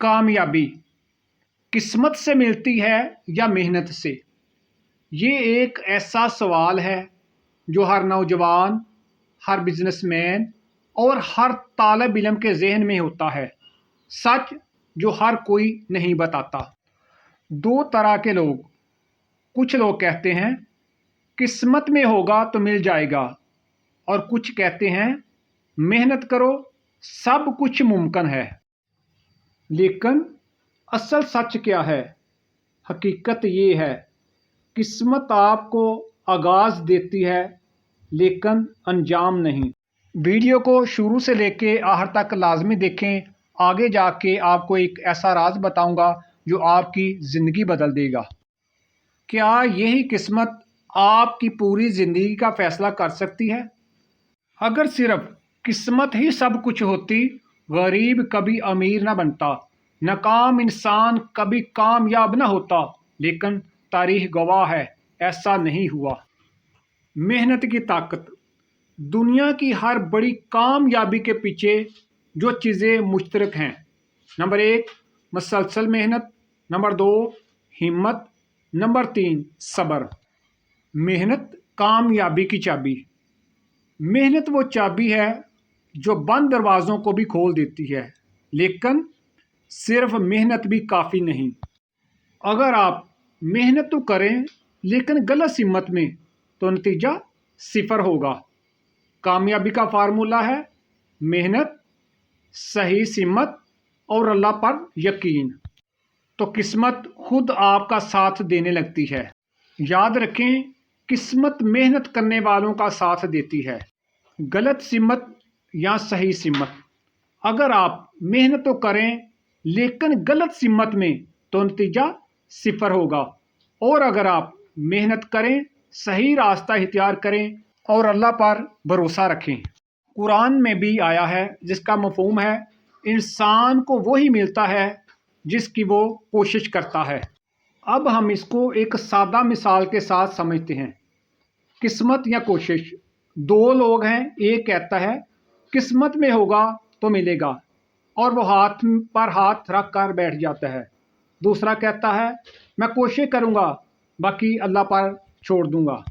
कामयाबी किस्मत से मिलती है या मेहनत से? ये एक ऐसा सवाल है जो हर नौजवान, हर बिजनेसमैन और हर तालिब इल्म के जहन में होता है। सच जो हर कोई नहीं बताता। दो तरह के लोग, कुछ लोग कहते हैं किस्मत में होगा तो मिल जाएगा, और कुछ कहते हैं मेहनत करो सब कुछ मुमकिन है। लेकिन असल सच क्या है? हकीकत ये है, किस्मत आपको आगाज़ देती है लेकिन अंजाम नहीं। वीडियो को शुरू से लेके आखिर तक लाजमी देखें। आगे जाके आपको एक ऐसा राज बताऊंगा जो आपकी ज़िंदगी बदल देगा। क्या यही किस्मत आपकी पूरी ज़िंदगी का फ़ैसला कर सकती है? अगर सिर्फ किस्मत ही सब कुछ होती, गरीब कभी अमीर ना बनता, नाकाम इंसान कभी कामयाब ना होता। लेकिन तारीख गवाह है, ऐसा नहीं हुआ। मेहनत की ताकत। दुनिया की हर बड़ी कामयाबी के पीछे जो चीज़ें मुश्तरक हैं, नंबर 1 मुसलसल मेहनत, नंबर 2 हिम्मत, नंबर 3 सब्र। मेहनत कामयाबी की चाबी। मेहनत वो चाबी है जो बंद दरवाज़ों को भी खोल देती है। लेकिन सिर्फ मेहनत भी काफ़ी नहीं। अगर आप मेहनत तो करें लेकिन गलत हिम्मत में, तो नतीजा सिफर होगा। कामयाबी का फार्मूला है मेहनत, सही हिम्मत और अल्लाह पर यकीन। तो किस्मत खुद आपका साथ देने लगती है। याद रखें, किस्मत मेहनत करने वालों का साथ देती है। गलत हिम्मत या सही हिम्मत। अगर आप मेहनत तो करें लेकिन गलत हिम्मत में, तो नतीजा सिफर होगा। और अगर आप मेहनत करें, सही रास्ता इख्तियार करें और अल्लाह पर भरोसा रखें। कुरान में भी आया है जिसका मफहूम है, इंसान को वही मिलता है जिसकी वो कोशिश करता है। अब हम इसको एक सादा मिसाल के साथ समझते हैं। किस्मत या कोशिश। दो लोग हैं, एक कहता है किस्मत में होगा तो मिलेगा, और वो हाथ पर हाथ रख कर बैठ जाता है। दूसरा कहता है मैं कोशिश करूँगा, बाकी अल्लाह पर छोड़ दूँगा।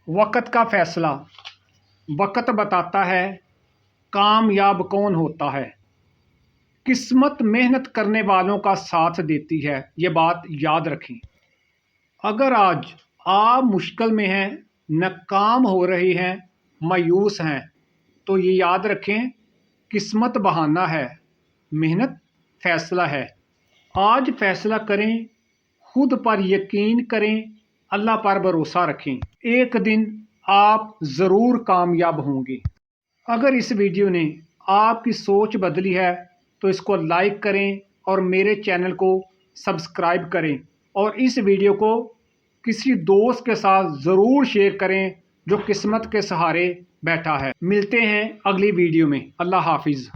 वक़्त का फ़ैसला। वक़्त बताता है कामयाब कौन होता है। किस्मत मेहनत करने वालों का साथ देती है, ये बात याद रखें। अगर आज आप मुश्किल में हैं, नाकाम हो रही हैं, मायूस हैं, तो ये याद रखें किस्मत बहाना है, मेहनत फ़ैसला है। आज फ़ैसला करें, खुद पर यकीन करें, अल्लाह पर भरोसा रखें। एक दिन आप ज़रूर कामयाब होंगे। अगर इस वीडियो ने आपकी सोच बदली है तो इसको लाइक करें और मेरे चैनल को सब्सक्राइब करें, और इस वीडियो को किसी दोस्त के साथ ज़रूर शेयर करें जो किस्मत के सहारे बैठा है। मिलते हैं अगली वीडियो में। अल्लाह हाफिज़।